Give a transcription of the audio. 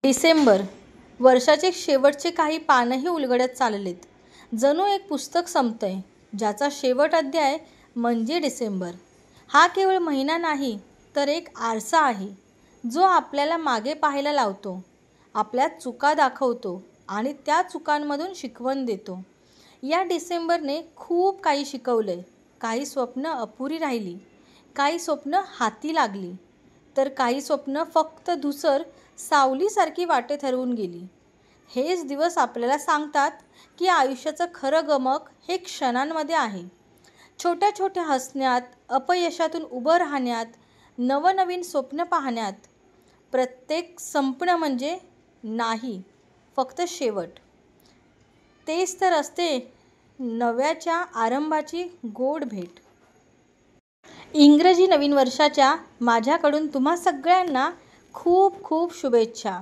डिसेंबर. वर्षाचे शेवटचे काही पानंही उलगडत चाललेत. जणू एक पुस्तक संपतंय, ज्याचा शेवट अध्याय म्हणजे डिसेंबर. हा केवळ महिना नाही, तर एक आरसा आहे, जो आपल्याला मागे पाहायला लावतो, आपल्या चुका दाखवतो आणि त्या चुकांमधून शिकवण देतो. या डिसेंबरने खूप काही शिकवलंय. काही स्वप्न अपुरी राहिली, काही स्वप्न हाती लागली, तर काही स्वप्न फक्त धूसर सावलीसारखी वाटेत हरवून गेली. हेच दिवस आपल्याला सांगतात की आयुष्याचं खरं गमक हे क्षणांमध्ये आहे. छोट्या छोट्या हसण्यात, अपयशातून उभं राहण्यात, नवनवीन स्वप्न पाहण्यात. प्रत्येक संपणं म्हणजे नाही, फक्त शेवट. तेच तर असते नव्याच्या आरंभाची गोड भेट. इंग्रजी नवीन वर्षाच्या माझ्याकडून तुम्हा सगळ्यांना खूप खूप शुभेच्छा.